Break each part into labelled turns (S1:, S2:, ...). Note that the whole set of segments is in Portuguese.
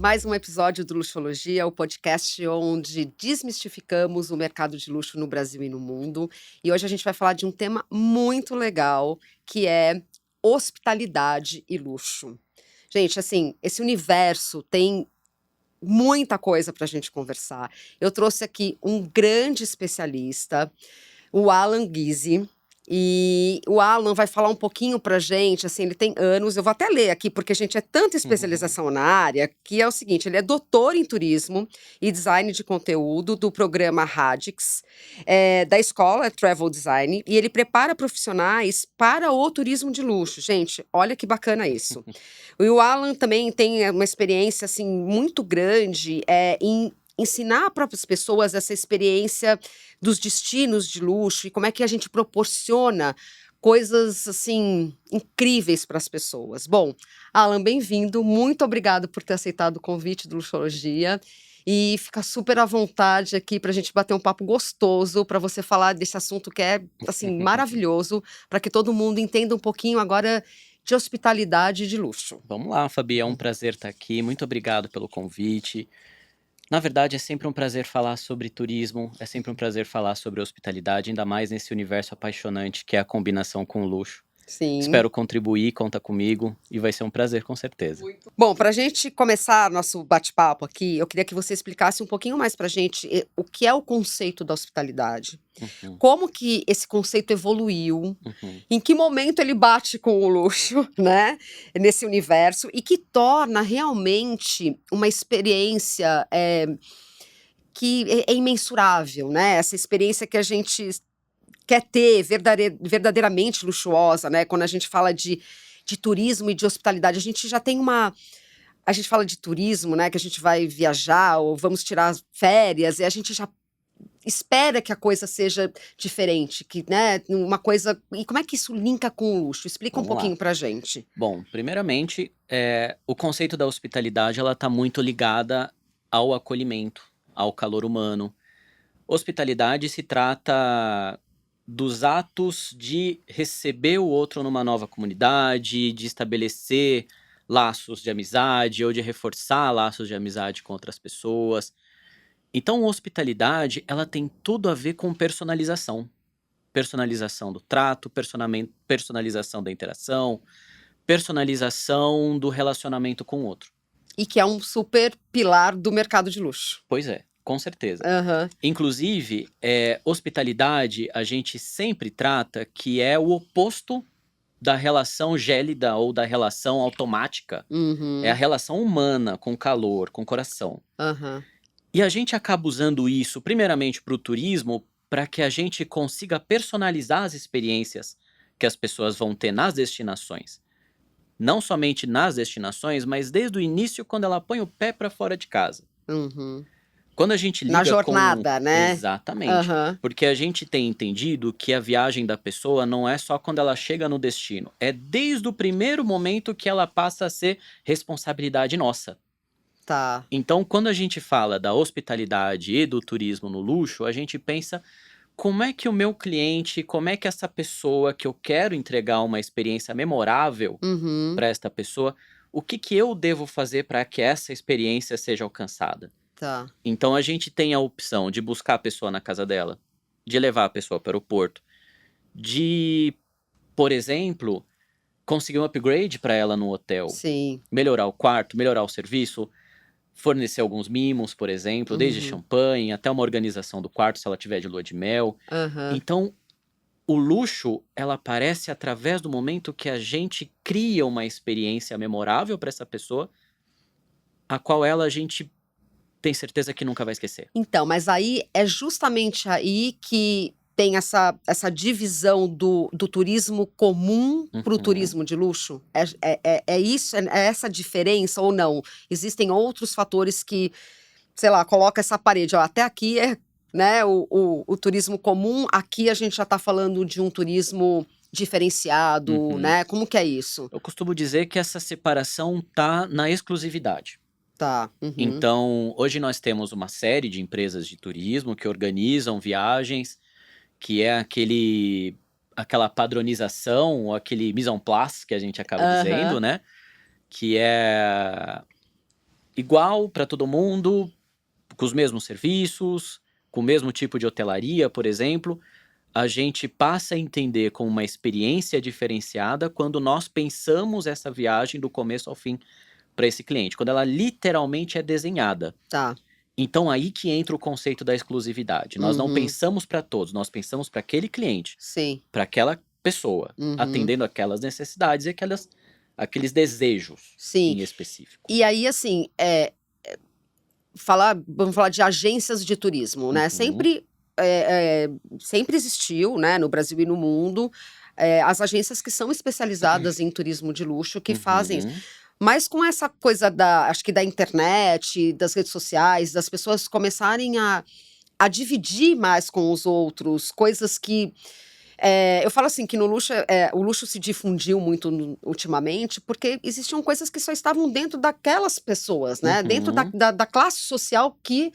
S1: mais um episódio do Luxologia, o podcast onde desmistificamos o mercado de luxo no Brasil e no mundo. E hoje a gente vai falar de um tema muito legal, que é hospitalidade e luxo. Gente, assim, esse universo tem muita coisa para a gente conversar. Eu trouxe aqui um grande especialista, o Alan Guise. E o Alan vai falar um pouquinho pra gente, assim, ele tem anos, eu vou até ler aqui, porque, gente, é tanta especialização na área, que é o seguinte, ele é doutor em turismo e design de conteúdo do programa Radix, da escola Travel Design, e ele prepara profissionais para o turismo de luxo. Gente, olha que bacana isso. E o Alan também tem uma experiência, assim, muito grande em ensinar para as pessoas essa experiência dos destinos de luxo e como é que a gente proporciona coisas, assim, incríveis para as pessoas. Bom, Alan, bem-vindo, muito obrigado por ter aceitado o convite do Luxologia e fica super à vontade aqui para a gente bater um papo gostoso, para você falar desse assunto que é, assim, maravilhoso, para que todo mundo entenda um pouquinho agora de hospitalidade e de luxo.
S2: Vamos lá, Fabi, é um prazer estar aqui. Muito obrigado pelo convite. Na verdade, é sempre um prazer falar sobre turismo, é sempre um prazer falar sobre hospitalidade, ainda mais nesse universo apaixonante que é a combinação com o luxo.
S1: Sim.
S2: Espero contribuir, conta comigo e vai ser um prazer com certeza.
S1: Bom, para a gente começar nosso bate-papo aqui, eu queria que você explicasse um pouquinho mais para a gente o que é o conceito da hospitalidade,
S2: Uhum,
S1: como que esse conceito evoluiu,
S2: uhum.
S1: em que momento ele bate com o luxo, né, nesse universo, e que torna realmente uma experiência que é imensurável, né? Essa experiência que a gente quer ter verdadeiramente luxuosa, né? Quando a gente fala de turismo e de hospitalidade, a gente já tem uma. A gente fala de turismo, né? Que a gente vai viajar ou vamos tirar férias e a gente já espera que a coisa seja diferente, que, né? Uma coisa. E como é que isso linka com o luxo? Explica um
S2: Vamos lá.
S1: pouquinho pra gente.
S2: Bom, primeiramente, o conceito da hospitalidade ela está muito ligada ao acolhimento, ao calor humano. Hospitalidade se trata dos atos de receber o outro numa nova comunidade, de estabelecer laços de amizade ou de reforçar laços de amizade com outras pessoas. Então, hospitalidade, ela tem tudo a ver com personalização. Personalização do trato, personalização da interação, personalização do relacionamento com o outro.
S1: E que é um super pilar do mercado de luxo.
S2: Pois é, com certeza.
S1: Aham.
S2: Inclusive, hospitalidade a gente sempre trata que é o oposto da relação gélida ou da relação automática. É a
S1: Uhum.
S2: relação humana com calor, com coração.
S1: Aham.
S2: E a gente acaba usando isso primeiramente para o turismo, para que a gente consiga personalizar as experiências que as pessoas vão ter nas destinações. Não somente nas destinações, mas desde o início, quando ela põe o pé para fora de casa.
S1: Uhum.
S2: Quando a gente
S1: Na
S2: liga com.
S1: jornada, né?
S2: Exatamente.
S1: Aham.
S2: Porque a gente tem entendido que a viagem da pessoa não é só quando ela chega no destino. É desde o primeiro momento que ela passa a ser responsabilidade nossa.
S1: Tá.
S2: Então, quando a gente fala da hospitalidade e do turismo no luxo, a gente pensa como é que o meu cliente, como é que essa pessoa que eu quero entregar uma experiência memorável
S1: Uhum.
S2: para esta pessoa, o que que eu devo fazer para que essa experiência seja alcançada?
S1: Tá.
S2: Então a gente tem a opção de buscar a pessoa na casa dela, de levar a pessoa para o aeroporto, de, por exemplo, conseguir um upgrade para ela no hotel,
S1: Sim.
S2: melhorar o quarto, melhorar o serviço, fornecer alguns mimos, por exemplo, desde
S1: Uhum.
S2: champanhe até uma organização do quarto se ela tiver de lua de mel.
S1: Aham.
S2: Então, o luxo, ela aparece através do momento que a gente cria uma experiência memorável para essa pessoa, a qual a gente tem certeza que nunca vai esquecer.
S1: Então, mas aí é justamente aí que tem essa divisão do turismo comum para o
S2: Uhum.
S1: turismo de luxo? É isso? É essa diferença ou não? Existem outros fatores que, sei lá, coloca essa parede, ó, até aqui é, né, o turismo comum, aqui a gente já está falando de um turismo diferenciado,
S2: Uhum.
S1: né? Como que é isso?
S2: Eu costumo dizer que essa separação tá na exclusividade.
S1: Tá. Uhum.
S2: Então, hoje nós temos uma série de empresas de turismo que organizam viagens, que é aquela padronização, ou aquele mise en place que a gente acaba
S1: Aham.
S2: dizendo, né? Que é igual para todo mundo, com os mesmos serviços, com o mesmo tipo de hotelaria, por exemplo, a gente passa a entender como uma experiência diferenciada quando nós pensamos essa viagem do começo ao fim para esse cliente, quando ela literalmente é desenhada.
S1: Tá.
S2: Então aí que entra o conceito da exclusividade. Nós não
S1: Uhum.
S2: pensamos para todos, nós pensamos para aquele cliente,
S1: Sim.
S2: para aquela pessoa,
S1: Uhum.
S2: atendendo aquelas necessidades e aqueles desejos
S1: Sim.
S2: em específico.
S1: E aí, assim, vamos falar de agências de turismo, né?
S2: Uhum.
S1: Sempre existiu, né, no Brasil e no mundo, as agências que são especializadas em turismo de luxo, que fazem isso.
S2: Uhum.
S1: Mas com essa coisa acho que da internet, das redes sociais, das pessoas começarem a dividir mais com os outros, coisas que eu falo assim que no luxo, o luxo se difundiu muito ultimamente, porque existiam coisas que só estavam dentro daquelas pessoas, né? Dentro
S2: Uhum.
S1: da classe social que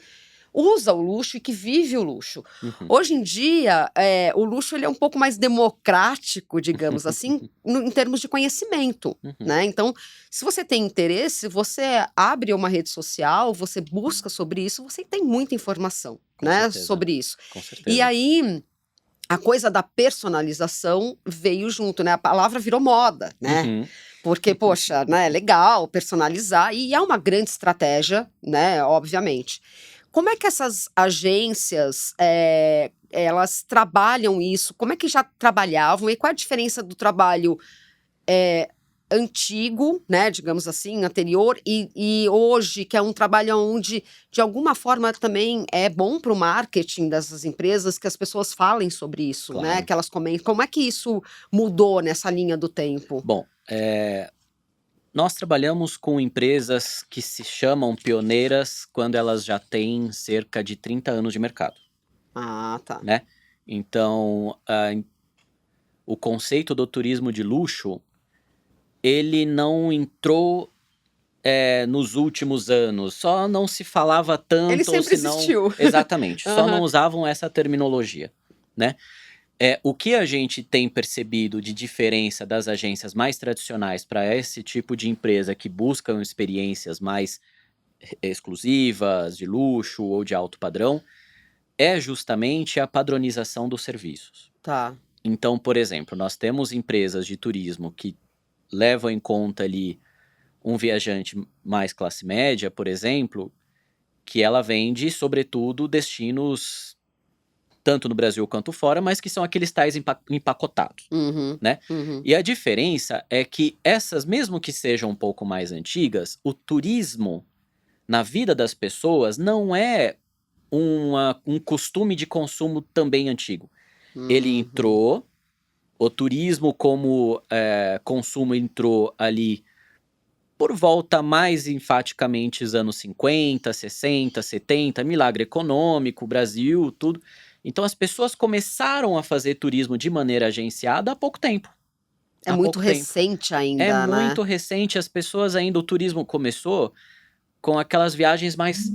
S1: usa o luxo e que vive o luxo.
S2: Uhum.
S1: Hoje em dia, o luxo ele é um pouco mais democrático, digamos assim, em termos de conhecimento,
S2: Uhum.
S1: né? Então, se você tem interesse, você abre uma rede social, você busca sobre isso, você tem muita informação,
S2: Com
S1: né,
S2: certeza.
S1: sobre isso.
S2: Com
S1: E
S2: certeza.
S1: aí, a coisa da personalização veio junto, né? A palavra virou moda, né?
S2: Uhum.
S1: Porque, poxa, né, é legal personalizar e é uma grande estratégia, né, obviamente. Como é que essas agências, elas trabalham isso? Como é que já trabalhavam? E qual é a diferença do trabalho antigo, né, digamos assim, anterior, e hoje, que é um trabalho onde, de alguma forma, também é bom para o marketing dessas empresas que as pessoas falem sobre isso, né?
S2: Claro.
S1: Que elas comentem. Como é que isso mudou nessa linha do tempo?
S2: Bom, nós trabalhamos com empresas que se chamam pioneiras quando elas já têm cerca de 30 anos de mercado,
S1: Ah, tá.
S2: né? Então, o conceito do turismo de luxo, ele não entrou nos últimos anos, só não se falava
S1: Ele
S2: tanto, ou
S1: sempre
S2: se não.
S1: existiu.
S2: Exatamente, só não
S1: Aham.
S2: usavam essa terminologia, né? O que a gente tem percebido de diferença das agências mais tradicionais para esse tipo de empresa que buscam experiências mais exclusivas, de luxo ou de alto padrão, é justamente a padronização dos serviços.
S1: Tá.
S2: Então, por exemplo, nós temos empresas de turismo que levam em conta ali um viajante mais classe média, por exemplo, que ela vende, sobretudo, destinos tanto no Brasil quanto fora, mas que são aqueles tais empacotados,
S1: Uhum.
S2: né?
S1: Uhum.
S2: E a diferença é que essas, mesmo que sejam um pouco mais antigas, o turismo na vida das pessoas não é um costume de consumo também antigo. Ele
S1: Uhum.
S2: entrou, o turismo como consumo entrou ali por volta mais enfaticamente dos anos 50, 60, 70, milagre econômico, Brasil, tudo. Então as pessoas começaram a fazer turismo de maneira agenciada há pouco tempo.
S1: É
S2: Há
S1: muito
S2: pouco tempo.
S1: recente
S2: É
S1: ainda, né?
S2: muito recente, as pessoas ainda, o turismo começou com aquelas viagens mais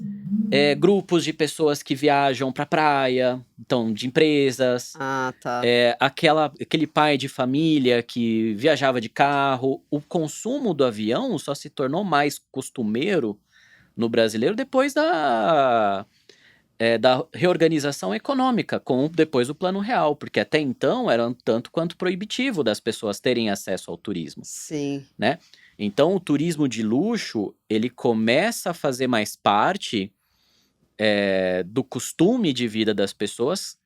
S2: grupos de pessoas que viajam pra praia, então, de empresas,
S1: Ah, tá.
S2: aquele pai de família que viajava de carro. O consumo do avião só se tornou mais costumeiro no brasileiro depois da reorganização econômica, depois do Plano Real, porque até então era um tanto quanto proibitivo das pessoas terem acesso ao turismo,
S1: Sim.
S2: né? Então o turismo de luxo, ele começa a fazer mais parte do costume de vida das pessoas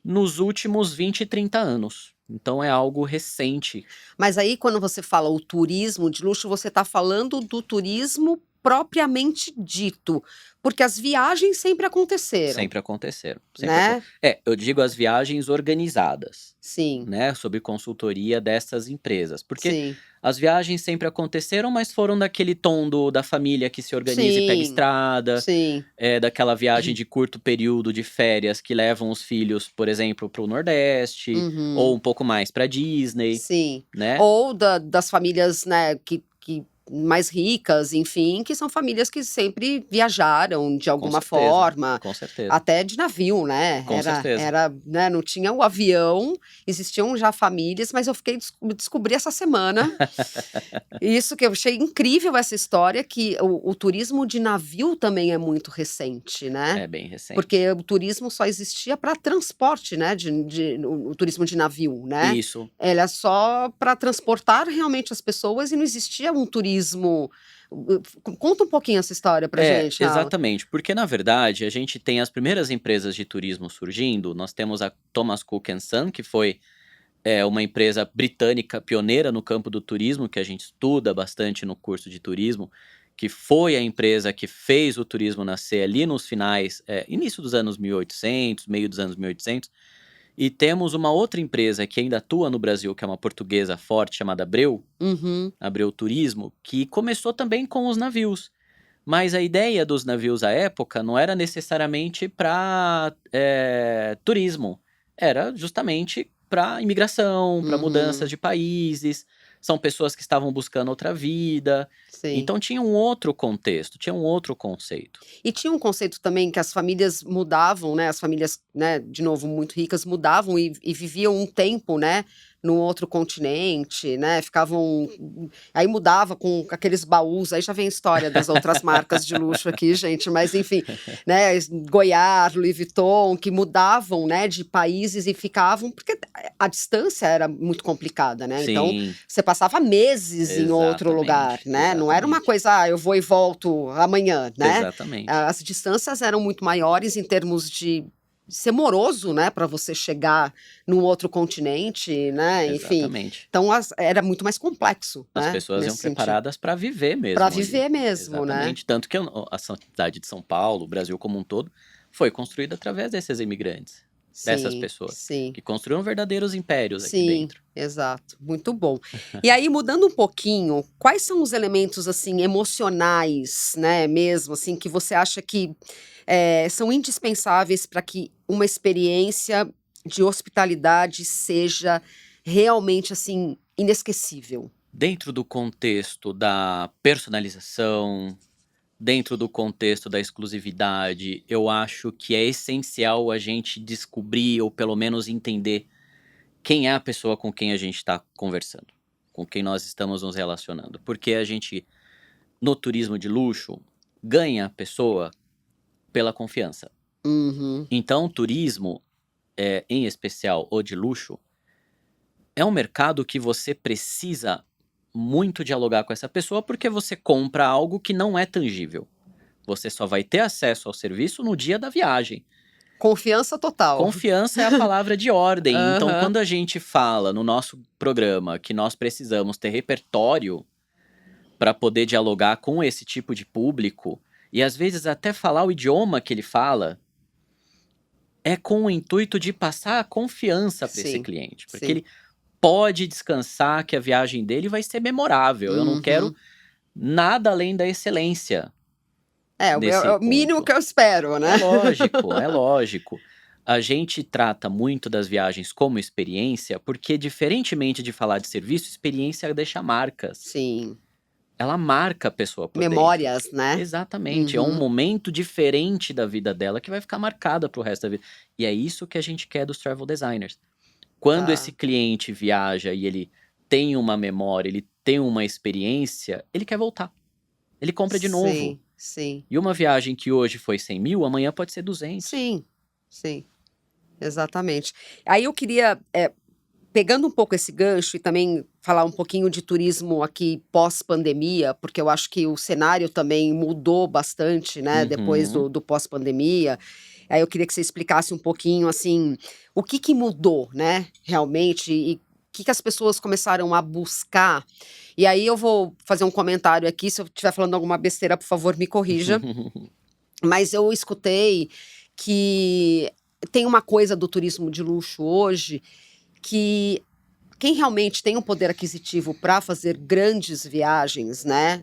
S2: nos últimos 20, 30 anos. Então é algo recente.
S1: Mas aí quando você fala o turismo de luxo, você está falando do turismo propriamente dito, porque as viagens sempre aconteceram,
S2: Sempre aconteceram.
S1: né?
S2: Eu digo as viagens organizadas,
S1: Sim,
S2: né? Sob consultoria dessas empresas. Porque
S1: sim,
S2: as viagens sempre aconteceram, mas foram daquele tom da família que se organiza e pega
S1: sim,
S2: estrada,
S1: sim.
S2: daquela viagem de curto período de férias que levam os filhos, por exemplo, para o Nordeste, ou
S1: Uhum.
S2: um pouco mais para Disney,
S1: Sim.
S2: né?
S1: Ou das famílias, né, que mais ricas, enfim, que são famílias que sempre viajaram de
S2: Com
S1: alguma
S2: certeza,
S1: forma,
S2: com certeza,
S1: até de navio, né?
S2: com certeza.
S1: Né, não tinha o avião, existiam já famílias, mas eu descobri essa semana, isso que eu achei incrível essa história, que o turismo de navio também é muito recente, né?
S2: É bem recente.
S1: Porque o turismo só existia para transporte, né? O turismo de navio, né?
S2: Isso.
S1: Ele é só para transportar realmente as pessoas e não existia um turismo. Conta um pouquinho essa história pra
S2: É,
S1: gente, Alan.
S2: exatamente, porque na verdade a gente tem as primeiras empresas de turismo surgindo, nós temos a Thomas Cook Son, que foi uma empresa britânica pioneira no campo do turismo, que a gente estuda bastante no curso de turismo, que foi a empresa que fez o turismo nascer ali nos finais, início dos anos 1800, meio dos anos 1800. E temos uma outra empresa que ainda atua no Brasil, que é uma portuguesa forte, chamada Abreu,
S1: Uhum,
S2: Abreu Turismo, que começou também com os navios. Mas a ideia dos navios à época não era necessariamente para turismo, era justamente para imigração, para mudanças
S1: uhum,
S2: de países, são pessoas que estavam buscando outra vida,
S1: sim.
S2: então tinha um outro contexto, tinha um outro conceito.
S1: E tinha um conceito também que as famílias mudavam, né, as famílias, né, de novo, muito ricas mudavam e viviam um tempo, né, num outro continente, né, ficavam aí mudava com aqueles baús, aí já vem a história das outras marcas de luxo aqui, gente, mas enfim, né, Goiás, Louis Vuitton, que mudavam, né, de países e ficavam porque a distância era muito complicada, né, então
S2: Sim,
S1: você passava meses em outro lugar,
S2: exatamente,
S1: né, não era uma
S2: exatamente,
S1: coisa: "Ah, eu vou e volto amanhã", né.
S2: exatamente,
S1: As distâncias eram muito maiores em termos de ser moroso, né, para você chegar num outro continente, né, enfim.
S2: exatamente.
S1: Então era muito mais complexo,
S2: As
S1: né,
S2: pessoas iam
S1: nesse sentido.
S2: preparadas para viver
S1: Para
S2: mesmo ali.
S1: viver mesmo, né.
S2: Exatamente. Tanto que a cidade de São Paulo, o Brasil como um todo, foi construída através desses imigrantes, dessas
S1: Sim,
S2: pessoas,
S1: sim.
S2: que construíram verdadeiros impérios aqui
S1: Sim,
S2: dentro.
S1: exato, muito bom. E aí mudando um pouquinho, quais são os elementos, assim, emocionais, né, mesmo, assim, que você acha que, são indispensáveis para que uma experiência de hospitalidade seja realmente, assim, inesquecível?
S2: Dentro do contexto da personalização, dentro do contexto da exclusividade, eu acho que é essencial a gente descobrir ou pelo menos entender quem é a pessoa com quem a gente está conversando, com quem nós estamos nos relacionando. Porque a gente, no turismo de luxo, ganha a pessoa pela confiança.
S1: Uhum,
S2: Então, o turismo, em especial o de luxo, é um mercado que você precisa muito dialogar com essa pessoa, porque você compra algo que não é tangível. Você só vai ter acesso ao serviço no dia da viagem.
S1: confiança total.
S2: Confiança é a palavra de ordem. Então,
S1: Aham,
S2: quando a gente fala no nosso programa que nós precisamos ter repertório para poder dialogar com esse tipo de público, e às vezes até falar o idioma que ele fala, é com o intuito de passar a confiança para esse
S1: sim,
S2: cliente, porque
S1: sim.
S2: ele pode descansar que a viagem dele vai ser memorável. Eu não quero
S1: Uhum.
S2: nada além da excelência
S1: É
S2: nesse
S1: o mínimo
S2: ponto.
S1: que eu espero, né.
S2: É lógico, é lógico. A gente trata muito das viagens como experiência, porque diferentemente de falar de serviço, experiência deixa marcas.
S1: Sim.
S2: Ela marca a pessoa por dentro.
S1: Memórias, né.
S2: Exatamente, é um
S1: Uhum.
S2: momento diferente da vida dela que vai ficar marcada para o resto da vida. E é isso que a gente quer dos travel designers. Quando esse
S1: Tá.
S2: cliente viaja e ele tem uma memória, ele tem uma experiência, ele quer voltar. Ele compra de novo.
S1: Sim, sim.
S2: E uma viagem que hoje foi 100.000, amanhã pode ser 200.
S1: Sim, sim, exatamente. Aí eu queria, pegando um pouco esse gancho e também falar um pouquinho de turismo aqui pós-pandemia, porque eu acho que o cenário também mudou bastante, né, depois
S2: Uhum.
S1: do pós-pandemia. Aí eu queria que você explicasse um pouquinho, assim, o que que mudou, né, realmente, e o que que as pessoas começaram a buscar. E aí eu vou fazer um comentário aqui, se eu estiver falando alguma besteira, por favor, me corrija. Mas eu escutei que tem uma coisa do turismo de luxo hoje, que quem realmente tem um poder aquisitivo para fazer grandes viagens, né,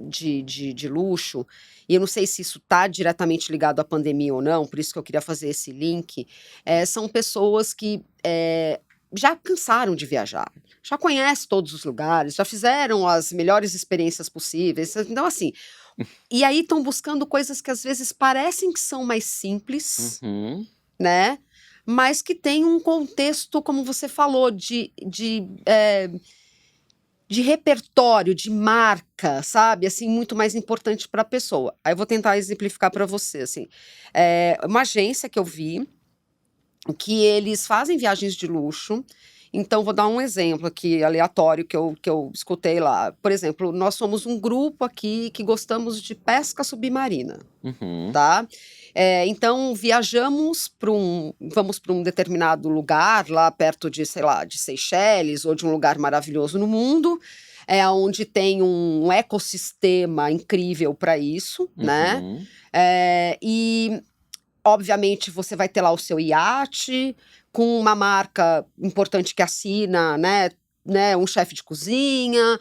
S1: de luxo, e eu não sei se isso está diretamente ligado à pandemia ou não, por isso que eu queria fazer esse link, são pessoas que, já cansaram de viajar, já conhecem todos os lugares, já fizeram as melhores experiências possíveis. Então, assim, e aí estão buscando coisas que às vezes parecem que são mais simples,
S2: Uhum.
S1: né? Mas que tem um contexto, como você falou, de repertório, de marca, sabe? Assim, muito mais importante para a pessoa. Aí eu vou tentar exemplificar para você, assim. Uma agência que eu vi, que eles fazem viagens de luxo. Então, vou dar um exemplo aqui, aleatório, que eu escutei lá. Por exemplo, nós somos um grupo aqui que gostamos de pesca submarina,
S2: Uhum.
S1: tá? Então, vamos para um determinado lugar, lá perto de, sei lá, de Seychelles, ou de um lugar maravilhoso no mundo, onde tem um ecossistema incrível para isso, né?
S2: Uhum.
S1: E obviamente você vai ter lá o seu iate, com uma marca importante que assina, né, um chefe de cozinha,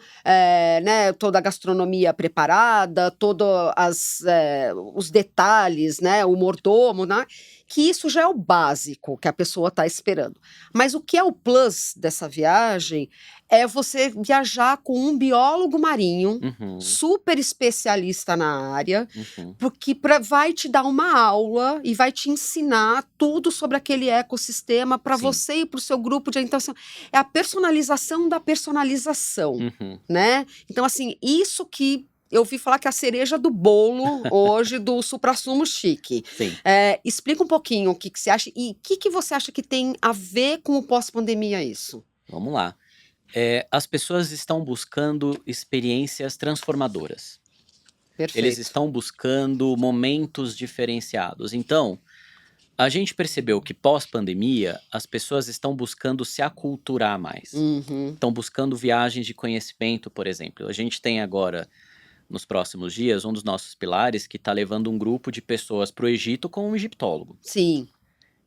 S1: né, toda a gastronomia preparada, todos os detalhes, né, o mordomo, né, que isso já é o básico que a pessoa está esperando. Mas o que é o plus dessa viagem é você viajar com um biólogo marinho,
S2: Uhum.
S1: super especialista na área,
S2: Uhum.
S1: porque vai te dar uma aula e vai te ensinar tudo sobre aquele ecossistema para
S2: Sim.
S1: você e para o seu grupo de. Então, assim, é a personalização da personalização,
S2: Uhum.
S1: né? Então, assim, isso que eu ouvi falar que é a cereja do bolo hoje do suprassumo chique.
S2: Sim.
S1: Explica um pouquinho o que você acha e o que você acha que tem a ver com o pós-pandemia isso.
S2: Vamos lá. As pessoas estão buscando experiências transformadoras. Eles
S1: Perfeito.
S2: estão buscando momentos diferenciados. Então, a gente percebeu que pós-pandemia, as pessoas estão buscando se aculturar mais.
S1: Uhum.
S2: Estão buscando viagens de conhecimento, por exemplo. A gente tem agora, nos próximos dias, um dos nossos pilares que está levando um grupo de pessoas para o Egito com um egiptólogo.
S1: Sim.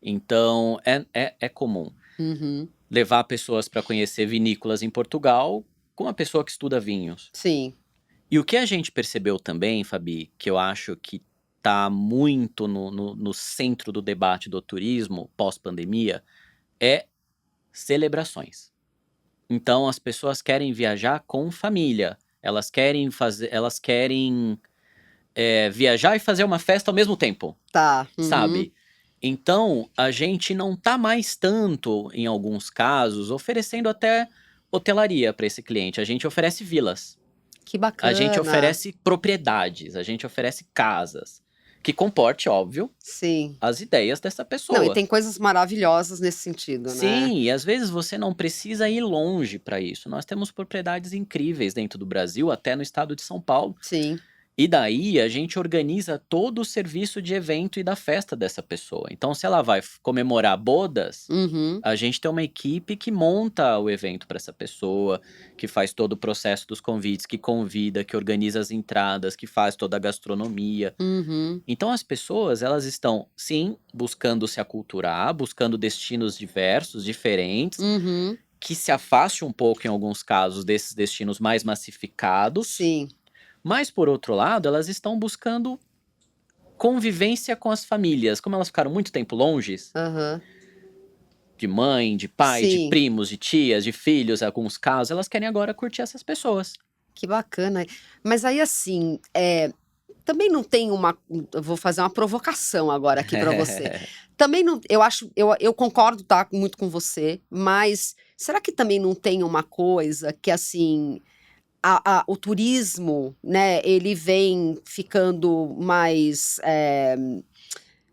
S2: Então, é comum
S1: Uhum.
S2: levar pessoas para conhecer vinícolas em Portugal com uma pessoa que estuda vinhos.
S1: Sim.
S2: E o que a gente percebeu também, Fabi, que eu acho que está muito no centro do debate do turismo pós-pandemia, é celebrações. Então as pessoas querem viajar com família. Elas querem viajar e fazer uma festa ao mesmo tempo,
S1: Tá. Uhum.
S2: sabe? Então a gente não tá mais tanto, em alguns casos, oferecendo até hotelaria para esse cliente. A gente oferece vilas.
S1: Que
S2: A gente
S1: bacana.
S2: oferece propriedades, a gente oferece casas, que comporte, óbvio,
S1: Sim.
S2: as ideias dessa
S1: Não, e
S2: pessoa.
S1: tem coisas maravilhosas nesse sentido, né.
S2: Sim, e às vezes você não precisa ir longe para isso. Nós temos propriedades incríveis dentro do Brasil, até no estado de São Paulo.
S1: Sim.
S2: E daí a gente organiza todo o serviço de evento e da festa dessa pessoa. Então, se ela vai comemorar bodas,
S1: Uhum.
S2: a gente tem uma equipe que monta o evento para essa pessoa, que faz todo o processo dos convites, que convida, que organiza as entradas, que faz toda a gastronomia.
S1: Uhum.
S2: Então as pessoas, elas estão, sim, buscando se aculturar, buscando destinos diversos, diferentes,
S1: Uhum.
S2: que se afaste um pouco, em alguns casos, desses destinos mais massificados.
S1: Sim.
S2: Mas, por outro lado, elas estão buscando convivência com as famílias. Como elas ficaram muito tempo longes,
S1: Aham.
S2: de mãe, de pai, de
S1: Sim.
S2: primos, de tias, de filhos, em alguns casos, elas querem agora curtir essas pessoas.
S1: Que bacana. Mas aí, assim, também não tem eu vou fazer uma provocação agora aqui para você. Também não eu concordo, tá, muito com você, mas será que também não tem uma coisa que, assim, o turismo, né, ele vem ficando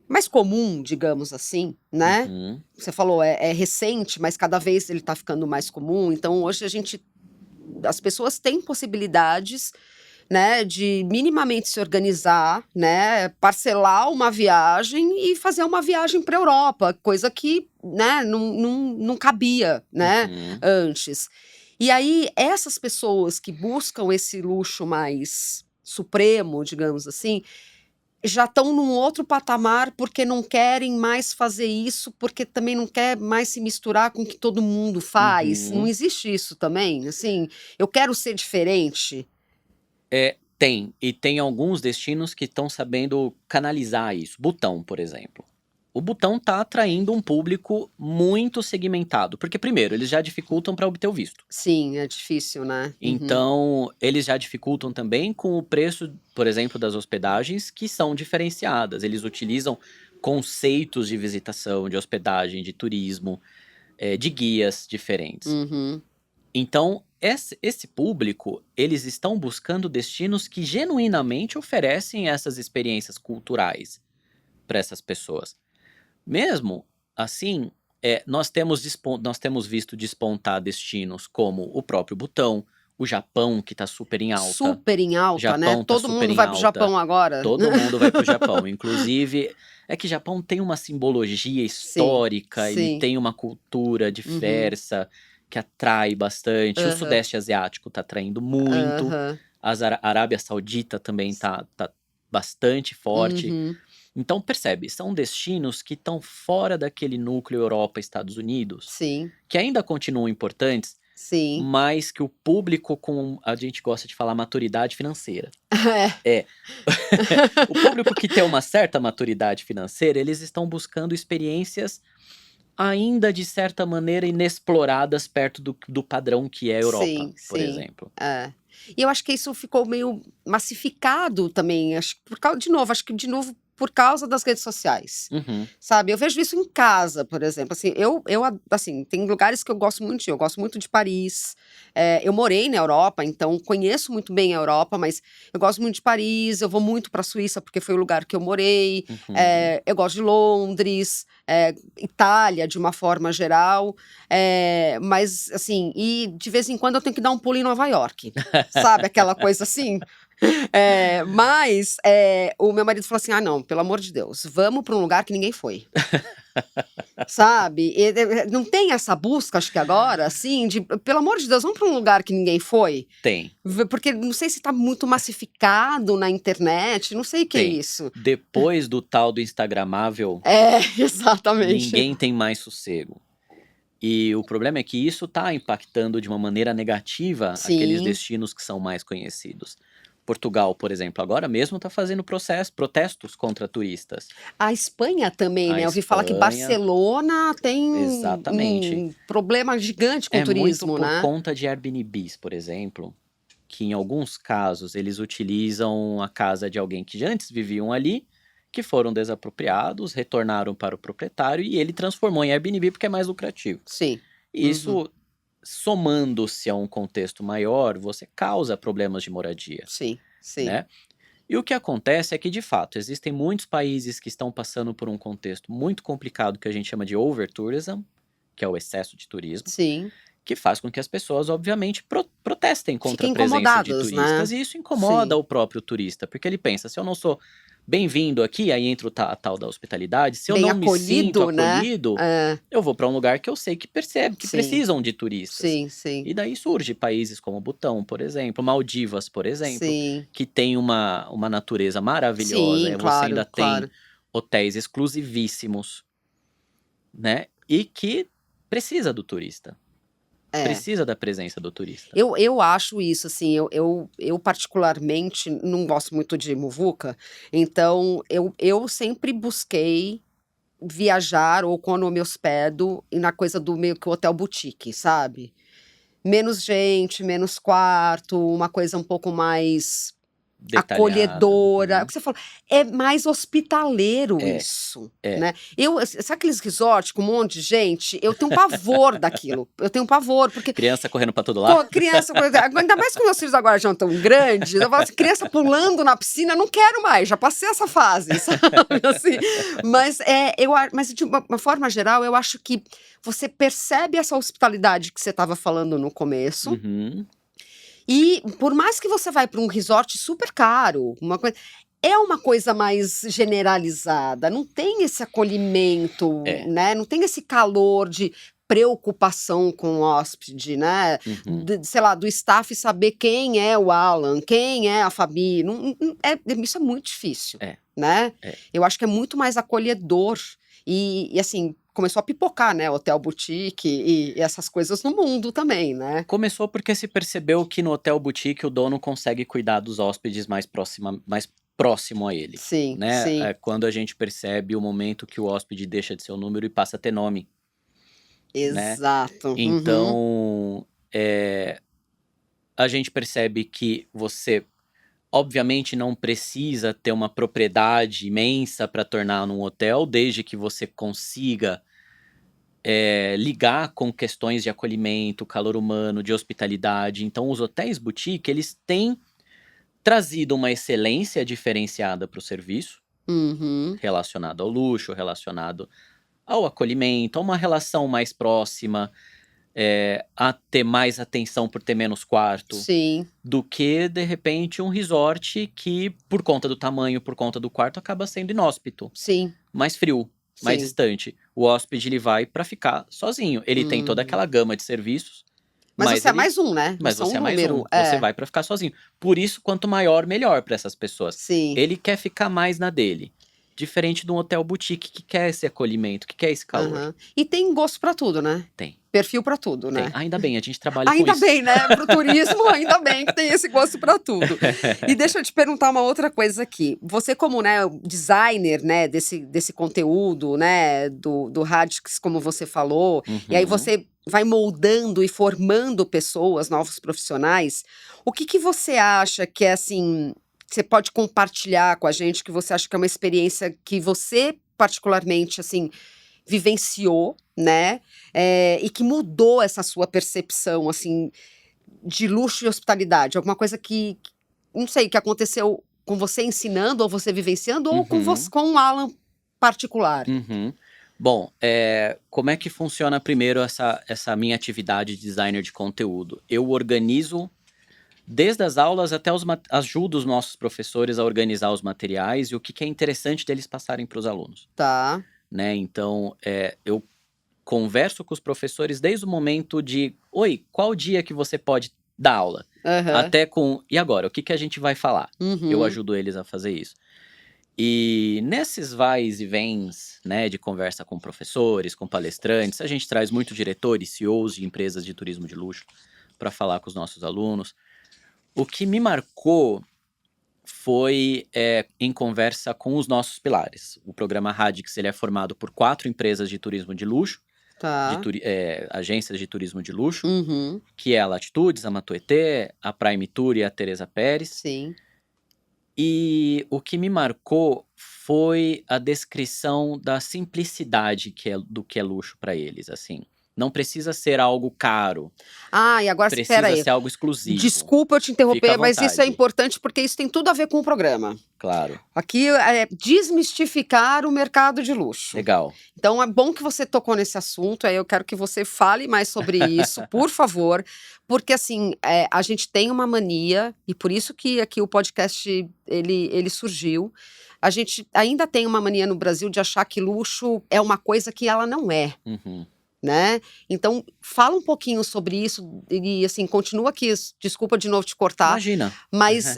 S1: mais comum, digamos assim, né.
S2: Uhum,
S1: Você falou, é recente, mas cada vez ele está ficando mais comum, então hoje as pessoas têm possibilidades, né, de minimamente se organizar, né, parcelar uma viagem e fazer uma viagem para a Europa, coisa que, né, não cabia, né,
S2: uhum.
S1: antes. E aí essas pessoas que buscam esse luxo mais supremo, digamos assim, já estão num outro patamar, porque não querem mais fazer isso, porque também não quer mais se misturar com o que todo mundo faz. Não
S2: Uhum.
S1: existe isso também? Assim, eu quero ser diferente.
S2: Tem. E tem alguns destinos que estão sabendo canalizar isso. Butão, por exemplo. o Butão está atraindo um público muito segmentado. Porque, primeiro, eles já dificultam para obter o visto.
S1: Sim, é difícil, né?
S2: Então, eles já dificultam também com o preço, por exemplo, das hospedagens, que são diferenciadas. Eles utilizam conceitos de visitação, de hospedagem, de turismo, de guias diferentes.
S1: Uhum.
S2: Então, esse público, eles estão buscando destinos que genuinamente oferecem essas experiências culturais para essas pessoas. Mesmo assim, nós temos visto despontar destinos como o próprio Butão, o Japão, que está super em alta.
S1: Super em alta, né?
S2: Japão tá
S1: Todo
S2: super
S1: mundo
S2: em
S1: vai pro
S2: alta.
S1: Japão agora.
S2: Todo mundo vai pro Japão. Inclusive, é que Japão tem uma simbologia histórica, ele
S1: sim.
S2: tem uma cultura diversa que atrai bastante. O
S1: Aham.
S2: Sudeste Asiático tá atraindo muito.
S1: Aham.
S2: A Arábia Saudita também tá bastante forte.
S1: Uhum.
S2: Então, percebe, são destinos que estão fora daquele núcleo Europa, Estados Unidos,
S1: Sim,
S2: que ainda continuam importantes,
S1: sim.
S2: mas que o público com, a gente gosta de falar, maturidade financeira.
S1: É.
S2: O público que tem uma certa maturidade financeira, eles estão buscando experiências ainda de certa maneira inexploradas perto do padrão que é a Europa,
S1: Sim,
S2: por
S1: sim.
S2: exemplo.
S1: É. E eu acho que isso ficou meio massificado também, acho que por causa, de novo, por causa das redes sociais.
S2: Uhum.
S1: Sabe, eu vejo isso em casa, por exemplo, assim, assim, tem lugares que eu gosto muito de ir, eu gosto muito de Paris, eu morei na Europa, então conheço muito bem a Europa, mas eu gosto muito de Paris, eu vou muito pra Suíça porque foi o lugar que eu morei,
S2: Uhum.
S1: eu gosto de Londres, Itália de uma forma geral, mas assim, e de vez em quando eu tenho que dar um pulo em Nova York, sabe, aquela coisa assim? Mas o meu marido falou assim: ah, não, pelo amor de Deus, vamos para um lugar que ninguém foi. Sabe? Não tem essa busca, acho que agora, assim, de pelo amor de Deus, vamos para um lugar que ninguém foi?
S2: Tem.
S1: Porque não sei se está muito massificado na internet, não sei o que é
S2: Tem.
S1: isso.
S2: Depois do tal do instagramável,
S1: Exatamente.
S2: ninguém tem mais sossego. E o problema é que isso está impactando de uma maneira negativa aqueles
S1: Sim.
S2: destinos que são mais conhecidos. Portugal, por exemplo, agora mesmo está fazendo protestos contra turistas.
S1: A Espanha também,
S2: A
S1: né? Eu ouvi falar que
S2: Espanha,
S1: Barcelona tem
S2: exatamente.
S1: um problema gigante com
S2: É muito
S1: turismo,
S2: por
S1: né?
S2: conta de Airbnbs, por exemplo, que em alguns casos eles utilizam a casa de alguém que antes viviam ali, que foram desapropriados, retornaram para o proprietário e ele transformou em Airbnb porque é mais lucrativo.
S1: Sim.
S2: E isso, somando-se a um contexto maior, você causa problemas de moradia,
S1: Sim, sim.
S2: né? E o que acontece é que, de fato, existem muitos países que estão passando por um contexto muito complicado que a gente chama de overtourism, que é o excesso de turismo,
S1: Sim.
S2: que faz com que as pessoas, obviamente, protestem contra
S1: Fiquem
S2: a presença de
S1: incomodadas,
S2: turistas.
S1: né?
S2: E isso incomoda
S1: Sim.
S2: o próprio turista, porque ele pensa, se eu não sou bem-vindo aqui, aí entra a tal da hospitalidade, se eu
S1: Bem
S2: não me sinto
S1: acolhido, né?
S2: acolhido, eu vou para um lugar que eu sei que percebe que
S1: Sim.
S2: precisam de turistas.
S1: Sim, sim.
S2: E daí surge países como Butão, por exemplo, Maldivas, por exemplo,
S1: Sim.
S2: que tem uma natureza maravilhosa.
S1: Sim,
S2: Você
S1: claro,
S2: ainda
S1: claro.
S2: tem hotéis exclusivíssimos, né? E que precisa do turista. Precisa da presença do turista.
S1: Eu acho isso, assim, eu particularmente não gosto muito de muvuca, então eu sempre busquei viajar ou quando eu me hospedo e na coisa do meio que hotel boutique, sabe? Menos gente, menos quarto, uma coisa um pouco mais
S2: Detalhada.
S1: acolhedora. É o que você falou, é mais hospitaleiro isso, né? Sabe aqueles resort com um monte de gente? Eu tenho um pavor daquilo. Eu tenho um pavor, porque
S2: Criança correndo pra todo lado.
S1: criança, ainda mais que meus filhos agora já estão grandes, eu falo assim, criança pulando na piscina, não quero mais, já passei essa fase, sabe? Assim, mas mas de uma forma geral, eu acho que você percebe essa hospitalidade que você estava falando no começo.
S2: Uhum.
S1: E por mais que você vai para um resort super caro, é uma coisa mais generalizada, não tem esse acolhimento, né? Não tem esse calor de preocupação com o hóspede, né?
S2: Uhum.
S1: Sei lá, do staff saber quem é o Alan, quem é a Fabi. Isso é muito difícil, né? Eu acho que é muito mais acolhedor. E assim, começou a pipocar, né? Hotel boutique e essas coisas no mundo também, né?
S2: Começou porque se percebeu que no hotel boutique o dono consegue cuidar dos hóspedes mais próximo a ele,
S1: Sim,
S2: né?
S1: sim.
S2: É quando a gente percebe o momento que o hóspede deixa de ser um número e passa a ter nome, né?
S1: Exato. Uhum.
S2: Então, a gente percebe que você, obviamente, não precisa ter uma propriedade imensa para tornar num hotel, desde que você consiga ligar com questões de acolhimento, calor humano, de hospitalidade. Então, os hotéis boutique, eles têm trazido uma excelência diferenciada para o serviço,
S1: Uhum.
S2: relacionado ao luxo, relacionado ao acolhimento, a uma relação mais próxima, a ter mais atenção por ter menos quarto,
S1: Sim,
S2: do que, de repente, um resort que, por conta do tamanho, por conta do quarto, acaba sendo inóspito,
S1: sim,
S2: mais frio, mais
S1: sim.
S2: distante. O hóspede, ele vai para ficar sozinho. Ele tem toda
S1: Hum.
S2: aquela gama de serviços,
S1: Mas
S2: mas
S1: você é mais um, né?
S2: mas
S1: Você é um
S2: você é mais
S1: número.
S2: um, você vai para ficar sozinho. Por isso, quanto maior, melhor para essas pessoas.
S1: Sim.
S2: Ele quer ficar mais na dele. Diferente de um hotel boutique que quer esse acolhimento, que quer esse calor.
S1: Aham. E tem gosto pra tudo, né?
S2: Tem,
S1: Perfil pra tudo,
S2: tem.
S1: né?
S2: Ainda bem, a gente trabalha com
S1: Ainda
S2: isso.
S1: bem, né? Pro turismo, ainda bem que tem esse gosto pra tudo. E deixa eu te perguntar uma outra coisa aqui. Você como, né, designer, né, desse conteúdo, né, do Radix, como você falou, e aí
S2: Uhum.
S1: você vai moldando e formando pessoas, novos profissionais, o que que você acha que é, assim, que você pode compartilhar com a gente, que você acha que é uma experiência que você particularmente, assim, vivenciou, né, e que mudou essa sua percepção, assim, de luxo e hospitalidade? Alguma coisa que não sei, que aconteceu com você ensinando ou você vivenciando ou com
S2: Uhum.
S1: com o Alan particular?
S2: Uhum. Bom, como é que funciona primeiro essa minha atividade de designer de conteúdo? Eu organizo desde as aulas até ajudo os nossos professores a organizar os materiais e o que que é interessante deles passarem para os alunos,
S1: Tá.
S2: né? Então, eu converso com os professores desde o momento de: "Oi, qual dia que você pode dar aula?",
S1: Aham.
S2: até com: "E agora, o que que a gente vai falar?". Eu
S1: Uhum.
S2: ajudo eles a fazer isso. E nesses vais e vens, né, de conversa com professores, com palestrantes, a gente traz muito diretores, CEOs de empresas de turismo de luxo para falar com os nossos alunos. O que me marcou foi, em conversa com os nossos pilares. O programa Radix, ele é formado por 4 empresas de turismo de luxo,
S1: Tá.
S2: agências de turismo de luxo,
S1: Uhum.
S2: que é a Latitudes, a Matuetê, a Prime Tour e a Teresa Pérez.
S1: Sim.
S2: E o que me marcou foi a descrição da simplicidade do que é luxo para eles, assim. Não precisa ser algo caro,
S1: Ah, e agora espera
S2: precisa
S1: aí.
S2: ser algo exclusivo.
S1: Desculpa eu te
S2: Fica à
S1: interromper, mas isso é
S2: vontade.
S1: importante, porque isso tem tudo a ver com o programa.
S2: Claro.
S1: Aqui é desmistificar o mercado de luxo.
S2: Legal.
S1: Então é bom que você tocou nesse assunto, aí eu quero que você fale mais sobre isso, por favor, porque assim, a gente tem uma mania, e por isso que aqui o podcast ele surgiu. A gente ainda tem uma mania no Brasil de achar que luxo é uma coisa que ela não é,
S2: Uhum.
S1: né? Então fala um pouquinho sobre isso e assim, continua aqui, desculpa de novo te cortar,
S2: Imagina.
S1: mas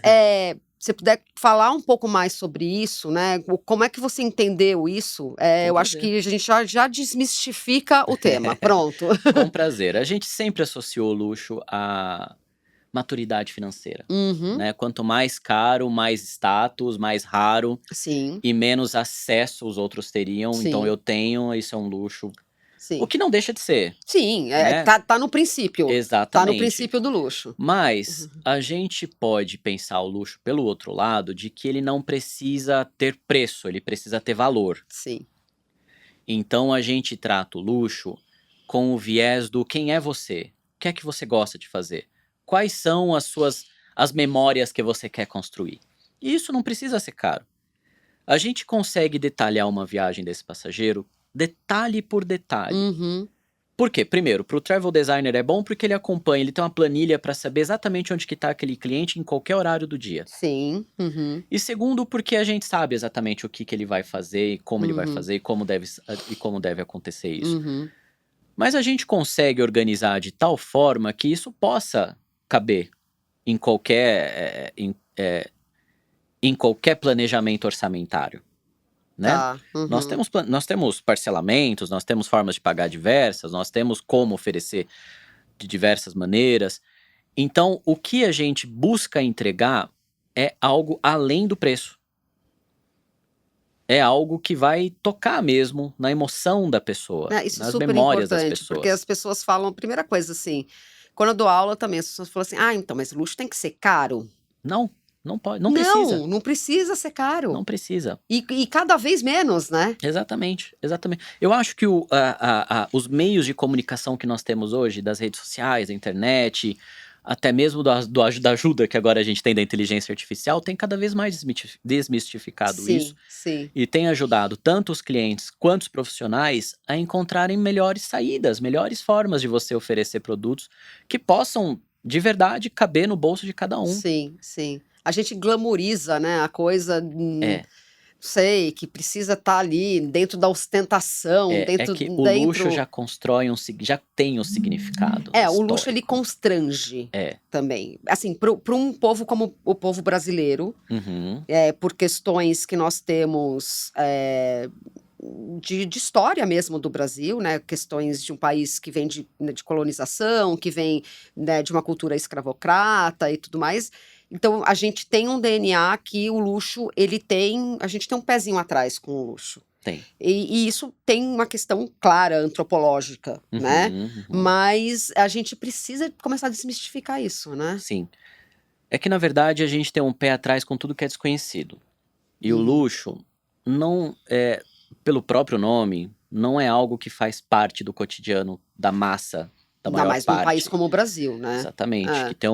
S1: se puder falar um pouco mais sobre isso, né? Como é que você entendeu isso?
S2: Com
S1: Eu acho
S2: prazer.
S1: que a gente já desmistifica o tema. Pronto.
S2: Com prazer. A gente sempre associou luxo à maturidade financeira,
S1: Uhum,
S2: né? Quanto mais caro, mais status, mais raro
S1: sim,
S2: e menos acesso os outros teriam. Então
S1: sim,
S2: eu tenho, isso é um luxo. O
S1: sim.
S2: que não deixa de ser,
S1: Sim,
S2: né?
S1: tá no princípio. Tá no
S2: Exatamente.
S1: princípio do luxo.
S2: Mas a gente pode pensar o luxo pelo outro lado, de que ele não precisa ter preço, ele precisa ter valor.
S1: Sim.
S2: Então a gente trata o luxo com o viés do quem é você, o que é que você gosta de fazer, quais são as memórias que você quer construir. E isso não precisa ser caro. A gente consegue detalhar uma viagem desse passageiro detalhe por detalhe.
S1: Uhum,
S2: Por quê? Primeiro, para o travel designer é bom porque ele acompanha, ele tem uma planilha para saber exatamente onde que está aquele cliente em qualquer horário do dia.
S1: sim. Uhum,
S2: E segundo, porque a gente sabe exatamente o que que ele vai fazer, e como ele vai
S1: uhum,
S2: fazer, e como deve acontecer isso.
S1: uhum.
S2: Mas a gente consegue organizar de tal forma que isso possa caber em em qualquer planejamento orçamentário, né?
S1: Tá.
S2: Nós
S1: Uhum.
S2: temos, nós temos parcelamentos, nós temos formas de pagar diversas, nós temos como oferecer de diversas maneiras. Então, o que a gente busca entregar é algo além do preço. é algo que vai tocar mesmo na emoção da pessoa,
S1: Né, isso é
S2: nas
S1: super
S2: memórias das
S1: importante, porque
S2: pessoas.
S1: as pessoas falam, primeira coisa assim, quando eu dou aula também, as pessoas falam assim: "Ah, então, mas luxo tem que ser caro?".
S2: Não, não pode, não precisa,
S1: Não, não precisa ser caro.
S2: não precisa.
S1: E cada vez menos, né?
S2: Exatamente, exatamente. Eu acho que os meios de comunicação que nós temos hoje, das redes sociais, da internet, até mesmo da ajuda que agora a gente tem da inteligência artificial, tem cada vez mais desmistificado isso
S1: Sim, sim.
S2: e tem ajudado tanto os clientes quanto os profissionais a encontrarem melhores saídas, melhores formas de você oferecer produtos que possam, de verdade, caber no bolso de cada um.
S1: Sim, sim. A gente glamoriza, né, a coisa,
S2: É,
S1: sei, que precisa estar ali dentro da ostentação,
S2: é
S1: dentro
S2: que o luxo
S1: dentro
S2: já constrói já tem um significado
S1: o luxo ele
S2: histórico.
S1: constrange
S2: É.
S1: também. Assim, para um povo como o povo brasileiro,
S2: Uhum.
S1: por questões que nós temos, de história mesmo do Brasil, né, questões de um país que vem de colonização, que vem, né, de uma cultura escravocrata e tudo mais. Então a gente tem um DNA que o luxo a gente tem um pezinho atrás com o luxo.
S2: Tem.
S1: E isso tem uma questão clara antropológica, né,
S2: Uhum, uhum.
S1: mas a gente precisa começar a desmistificar isso, né.
S2: Sim. É que na verdade a gente tem um pé atrás com tudo que é desconhecido. E o
S1: Uhum.
S2: luxo não é, pelo próprio nome, não é algo que faz parte do cotidiano da massa, da
S1: Ainda
S2: maior
S1: mais num país
S2: parte.
S1: como o Brasil, né.
S2: Exatamente, que
S1: É,
S2: tem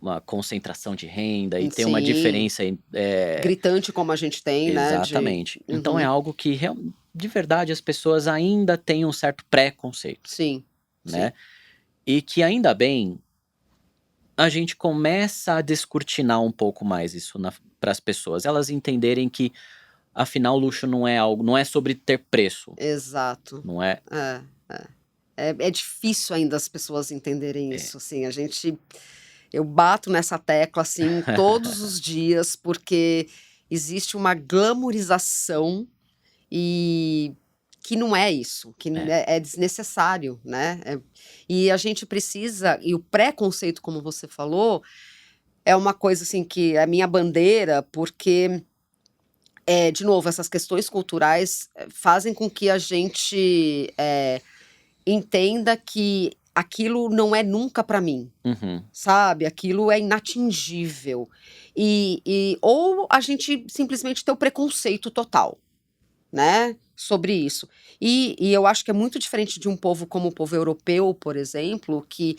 S2: uma concentração de renda e tem uma
S1: sim,
S2: diferença
S1: gritante como a gente tem, né, de
S2: exatamente. Então é
S1: uhum,
S2: algo que de verdade as pessoas ainda têm um certo preconceito,
S1: sim,
S2: né?
S1: sim.
S2: E que ainda bem a gente começa a descortinar um pouco mais isso para as pessoas, elas entenderem que afinal luxo não é algo, não é sobre ter preço,
S1: Exato.
S2: não é,
S1: É, é. É difícil ainda as pessoas entenderem
S2: é.
S1: isso, assim, eu bato nessa tecla, assim, todos os dias, porque existe uma glamorização e que não é isso, que
S2: É.
S1: é desnecessário, né, e a gente precisa e o preconceito, como você falou, é uma coisa, assim, que é a minha bandeira, porque de novo, essas questões culturais, fazem com que a gente, entenda que aquilo não é nunca para mim,
S2: Uhum.
S1: sabe, aquilo é inatingível. Ou a gente simplesmente ter o preconceito total, né, sobre isso. E eu acho que é muito diferente de um povo como o povo europeu, por exemplo, que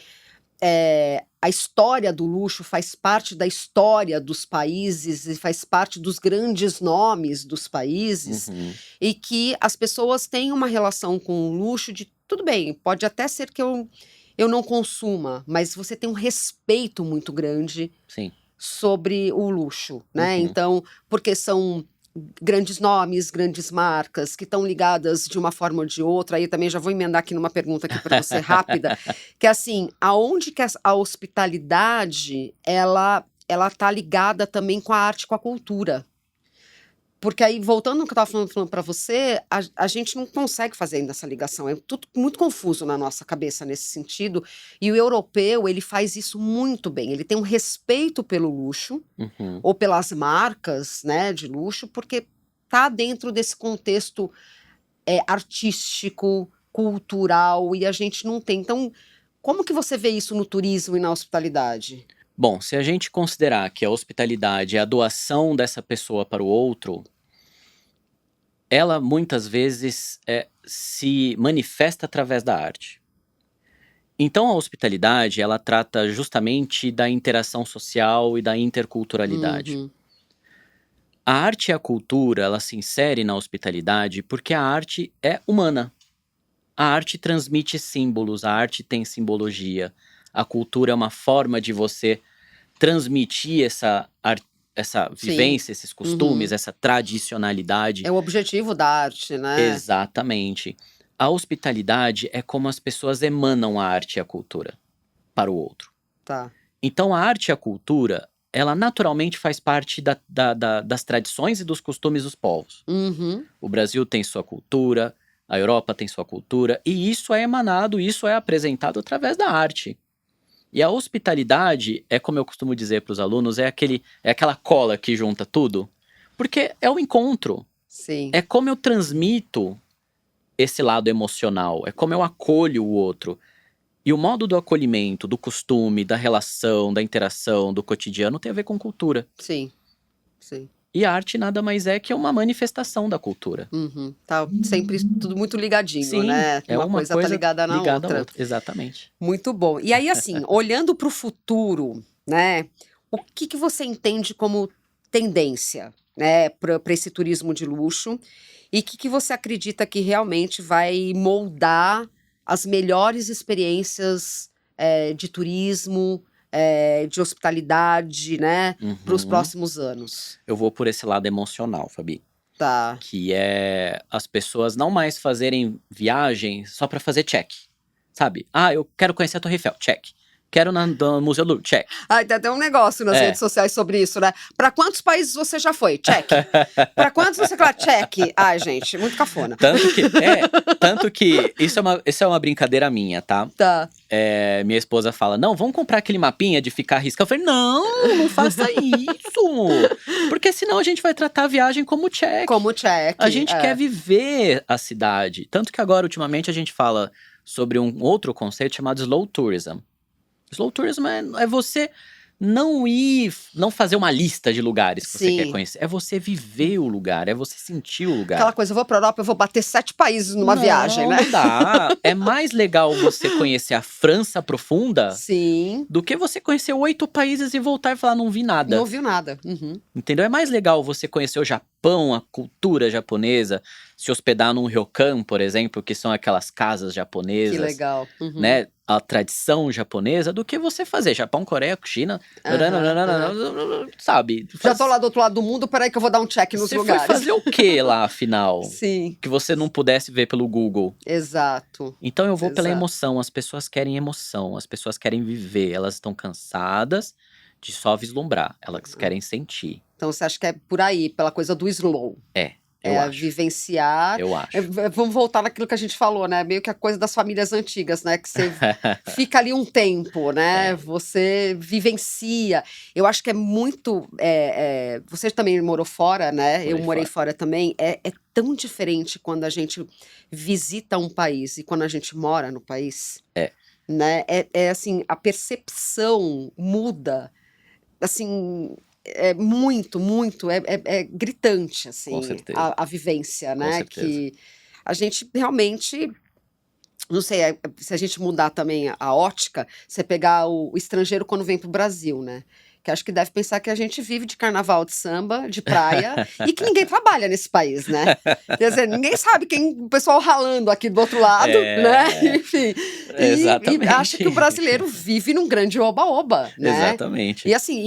S1: a história do luxo faz parte da história dos países e faz parte dos grandes nomes dos países,
S2: Uhum.
S1: e que as pessoas têm uma relação com o luxo de tudo bem, pode até ser que eu não consuma, mas você tem um respeito muito grande
S2: Sim.
S1: sobre o luxo, né,
S2: Uhum.
S1: então, porque são grandes nomes, grandes marcas que estão ligadas de uma forma ou de outra, aí também já vou emendar aqui numa pergunta aqui para você rápida, que é assim, aonde que a hospitalidade ela tá ligada também com a arte, com a cultura? Porque aí voltando no que eu estava falando para você, a gente não consegue fazer ainda essa ligação, é tudo muito confuso na nossa cabeça nesse sentido, e o europeu ele faz isso muito bem, ele tem um respeito pelo luxo,
S2: Uhum.
S1: ou pelas marcas, né, de luxo, porque tá dentro desse contexto, artístico, cultural, e a gente não tem. Então, como que você vê isso no turismo e na hospitalidade?
S2: Bom, se a gente considerar que a hospitalidade é a doação dessa pessoa para o outro, ela muitas vezes se manifesta através da arte. Então a hospitalidade, ela trata justamente da interação social e da interculturalidade.
S1: Uhum,
S2: A arte e a cultura, ela se insere na hospitalidade porque a arte é humana. A arte transmite símbolos, a arte tem simbologia. A cultura é uma forma de você transmitir essa
S1: sim.
S2: vivência, esses costumes,
S1: Uhum.
S2: essa tradicionalidade.
S1: É o objetivo da arte, né.
S2: Exatamente. A hospitalidade é como as pessoas emanam a arte e a cultura para o outro.
S1: Tá.
S2: Então a arte e a cultura, ela naturalmente faz parte das tradições e dos costumes dos povos.
S1: Uhum.
S2: O Brasil tem sua cultura, a Europa tem sua cultura, e isso é emanado, isso é apresentado através da arte. E a hospitalidade é, como eu costumo dizer para os alunos, é aquela cola que junta tudo, porque é o encontro.
S1: Sim,
S2: É como eu transmito esse lado emocional, é como eu acolho o outro. E o modo do acolhimento, do costume, da relação, da interação, do cotidiano tem a ver com cultura.
S1: sim, sim.
S2: E a arte nada mais é que uma manifestação da cultura.
S1: Uhum. Tá sempre tudo muito ligadinho,
S2: Sim,
S1: né?
S2: é
S1: Uma
S2: uma
S1: coisa tá
S2: coisa
S1: ligada na
S2: ligada à
S1: outra.
S2: outra, exatamente.
S1: Muito bom. E aí, assim, olhando para o futuro, né? O que que você entende como tendência, né, para esse turismo de luxo? E o que que você acredita que realmente vai moldar as melhores experiências de turismo, de hospitalidade, né, para os
S2: Uhum.
S1: próximos anos?
S2: Eu vou por esse lado emocional, Fabi.
S1: Tá.
S2: Que é as pessoas não mais fazerem viagem só pra fazer check. Sabe? Ah, eu quero conhecer a Torre Eiffel, check. Quero no Museu do Louvre, check.
S1: Ah, tem até um negócio nas redes
S2: É.
S1: sociais sobre isso, né? Para quantos países você já foi? Check. Para quantos você quer? Check. Ai, gente, muito cafona.
S2: Tanto que isso é uma brincadeira minha, tá?
S1: Tá.
S2: Minha esposa fala, não, vamos comprar aquele mapinha de ficar riscando. Eu falei, não, não faça isso. Porque senão a gente vai tratar a viagem como check.
S1: Como check.
S2: A gente quer viver a cidade. Tanto que agora, ultimamente, a gente fala sobre um outro conceito chamado slow tourism. Slow tourism é você não fazer uma lista de lugares que você quer
S1: Sim.
S2: conhecer. É você viver o lugar, é você sentir o lugar.
S1: Aquela coisa, eu vou pra Europa, eu vou bater 7 países numa viagem, né?
S2: Não dá. É mais legal você conhecer a França profunda
S1: Sim.
S2: do que você conhecer 8 países e voltar e falar, não vi nada.
S1: Não viu nada. Uhum.
S2: Entendeu? É mais legal você conhecer o Japão, a cultura japonesa, se hospedar num ryokan, por exemplo, que são aquelas casas
S1: Que
S2: japonesas,
S1: legal. Uhum.
S2: né? A tradição japonesa, do que você fazer Japão, Coreia, China, sabe?
S1: Já tô lá do outro lado do mundo, peraí que eu vou dar um check nos
S2: Você
S1: lugares.
S2: foi fazer o que lá, afinal?
S1: Sim.
S2: Que você não pudesse ver pelo Google.
S1: Exato.
S2: Então eu vou pela
S1: Exato.
S2: emoção, as pessoas querem emoção, as pessoas querem viver, elas estão cansadas de só vislumbrar, elas querem sentir.
S1: Então você acha que é por aí, pela coisa do slow.
S2: Eu acho.
S1: Vivenciar.
S2: Eu acho.
S1: Vamos voltar naquilo que a gente falou, né? Meio que a coisa das famílias antigas, né? Que você fica ali um tempo, né? Você vivencia. Eu acho que é muito. Você também morou fora, né? Eu morei fora também. É tão diferente quando a gente visita um país e quando a gente mora no país. Né? Assim, a percepção muda. Assim, é muito, muito, é gritante,
S2: Com
S1: assim,
S2: certeza.
S1: a vivência,
S2: Com
S1: né?
S2: certeza.
S1: Que a gente realmente, não sei, se a gente mudar também a ótica, você pegar o estrangeiro quando vem pro Brasil, né? Que acho que deve pensar que a gente vive de carnaval, de samba, de praia, e que ninguém trabalha nesse país, né? Quer dizer, ninguém sabe o pessoal ralando aqui do outro lado, né? Enfim. E acha que o brasileiro vive num grande oba-oba, né?
S2: Exatamente.
S1: E assim,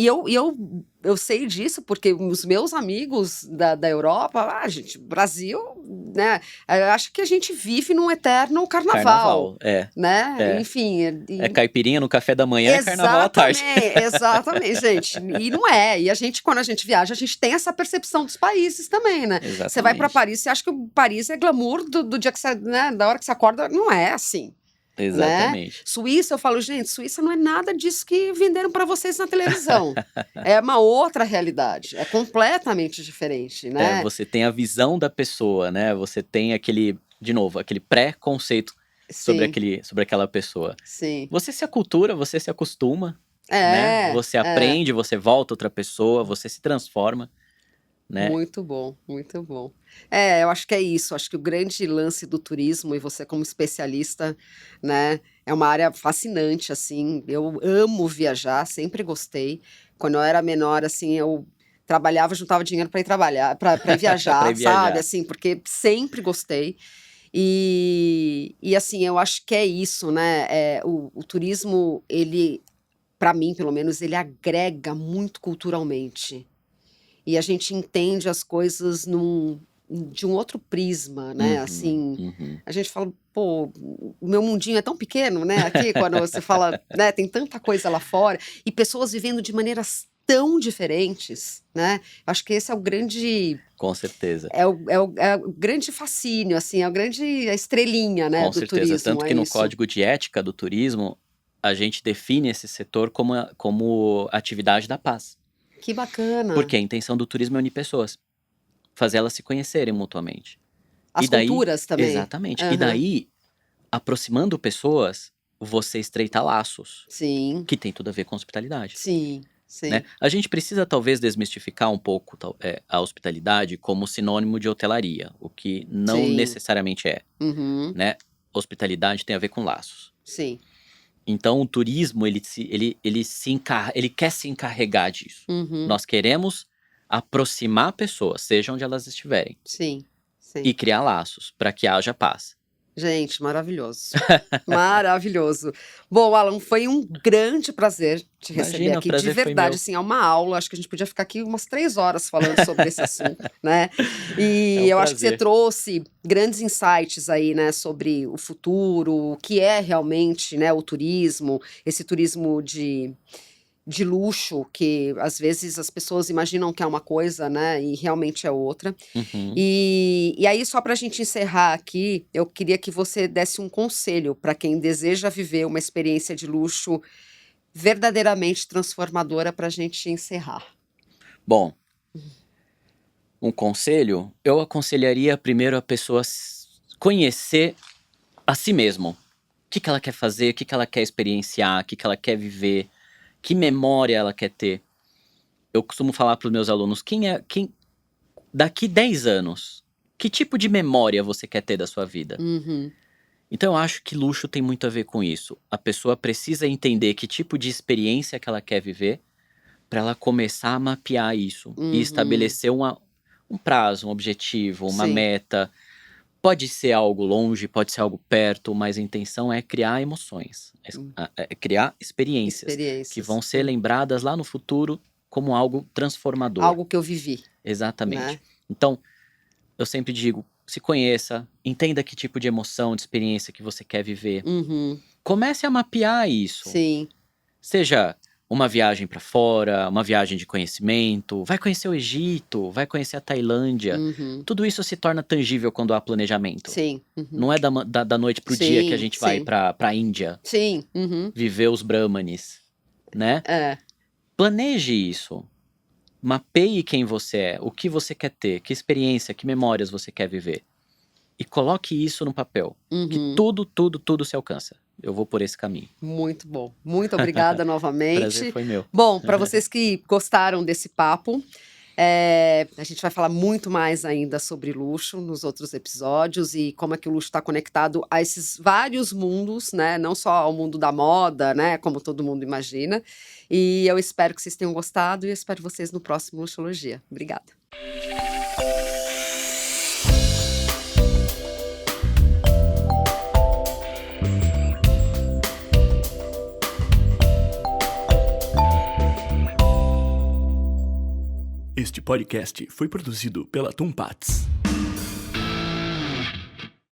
S1: eu sei disso porque os meus amigos da Europa, gente, Brasil, né? Eu acho que a gente vive num eterno carnaval, né? Enfim.
S2: É caipirinha no café da manhã e carnaval à tarde.
S1: Exatamente, gente. E não é. E a gente, quando a gente viaja, a gente tem essa percepção dos países também, né?
S2: Exatamente.
S1: Você vai pra Paris, você acha que o Paris é glamour do dia que você, né? Da hora que você acorda. Não é assim.
S2: Exatamente.
S1: Né? Suíça, eu falo, gente, Suíça não é nada disso que venderam para vocês na televisão. É uma outra realidade, é completamente diferente, né?
S2: Você tem a visão da pessoa, né? Você tem aquele pré-conceito sobre aquela pessoa.
S1: Sim.
S2: Você se acultura, você se acostuma, né? Você aprende, você volta outra pessoa, você se transforma. Né?
S1: Muito bom, muito bom. Eu acho que é isso. Acho que o grande lance do turismo, e você como especialista, né, é uma área fascinante, assim. Eu amo viajar, sempre gostei. Quando eu era menor, assim, eu trabalhava, juntava dinheiro para ir trabalhar, para ir viajar,
S2: Pra ir viajar.
S1: sabe? Assim, porque sempre gostei. E assim, eu acho que é isso, né? O turismo, ele, para mim, pelo menos, ele agrega muito culturalmente. E a gente entende as coisas de um outro prisma, né? Assim, a gente fala, pô, o meu mundinho é tão pequeno, né? Aqui, quando você fala, né? Tem tanta coisa lá fora e pessoas vivendo de maneiras tão diferentes, né? Acho que esse é o grande.
S2: Com certeza.
S1: É o grande fascínio, assim, a estrelinha, né?
S2: Com certeza.
S1: Turismo.
S2: Tanto que no Código de Ética do Turismo, a gente define esse setor como atividade da paz.
S1: Que bacana.
S2: Porque a intenção do turismo é unir pessoas. fazer elas se conhecerem mutuamente.
S1: As
S2: E daí
S1: culturas também.
S2: exatamente. E
S1: Aham.
S2: daí, aproximando pessoas, você estreita laços,
S1: Sim,
S2: que tem tudo a ver com hospitalidade,
S1: sim,
S2: né?
S1: sim.
S2: A gente precisa talvez desmistificar um pouco a hospitalidade como sinônimo de hotelaria, o que não
S1: Sim.
S2: necessariamente é,
S1: Uhum.
S2: né? Hospitalidade tem a ver com laços.
S1: Sim.
S2: Então o turismo, ele quer se encarregar disso.
S1: Uhum.
S2: Nós queremos aproximar pessoas, seja onde elas estiverem,
S1: Sim, sim.
S2: e criar laços para que haja paz.
S1: Gente, maravilhoso. Maravilhoso. Bom, Alan, foi um grande prazer te receber
S2: Imagina, o
S1: aqui. De
S2: prazer foi
S1: verdade,
S2: meu.
S1: assim, é uma aula. Acho que a gente podia ficar aqui umas 3 horas falando sobre esse assunto, né? E
S2: É um
S1: eu acho que você
S2: prazer.
S1: trouxe grandes insights aí, né, sobre o futuro, o que é realmente, né, o turismo, esse turismo de luxo, que às vezes as pessoas imaginam que é uma coisa, né, e realmente é outra.
S2: Uhum.
S1: E aí, só para a gente encerrar aqui, eu queria que você desse um conselho para quem deseja viver uma experiência de luxo verdadeiramente transformadora para a gente encerrar.
S2: Bom, um conselho, eu aconselharia primeiro a pessoa conhecer a si mesmo. O que ela quer fazer, o que ela quer experienciar, o que ela quer viver, que memória ela quer ter. Eu costumo falar para os meus alunos, daqui 10 anos, que tipo de memória você quer ter da sua vida?
S1: Uhum,
S2: Então eu acho que luxo tem muito a ver com isso. A pessoa precisa entender que tipo de experiência que ela quer viver para ela começar a mapear isso e
S1: uhum,
S2: estabelecer um prazo, um objetivo, uma
S1: sim,
S2: meta. Pode ser algo longe, pode ser algo perto, mas a intenção é criar emoções,
S1: hum,
S2: é criar experiências que
S1: experiências,
S2: vão ser lembradas lá no futuro como algo transformador.
S1: algo que eu vivi,
S2: Exatamente.
S1: né?
S2: Então, eu sempre digo, se conheça, entenda que tipo de emoção, de experiência que você quer viver.
S1: Uhum,
S2: Comece a mapear isso.
S1: sim,
S2: Seja uma viagem para fora, uma viagem de conhecimento, vai conhecer o Egito, vai conhecer a Tailândia.
S1: uhum,
S2: Tudo isso se torna tangível quando há planejamento.
S1: sim, uhum,
S2: Não é da noite pro dia que a
S1: sim,
S2: gente vai
S1: sim,
S2: pra Índia
S1: sim, uhum,
S2: viver os Brahmanes, né?
S1: é,
S2: Planeje isso. Mapeie quem você é, o que você quer ter, que experiência, que memórias você quer viver. E coloque isso no papel. Que
S1: uhum.
S2: tudo se alcança. Eu vou por esse caminho.
S1: Muito bom. Muito obrigada
S2: Prazer
S1: novamente.
S2: foi meu.
S1: Bom, para vocês que gostaram desse papo, a gente vai falar muito mais ainda sobre luxo nos outros episódios e como é que o luxo está conectado a esses vários mundos, né? Não só ao mundo da moda, né? Como todo mundo imagina. E eu espero que vocês tenham gostado e eu espero vocês no próximo Luxologia. Obrigada.
S3: Este podcast foi produzido pela Tumpats.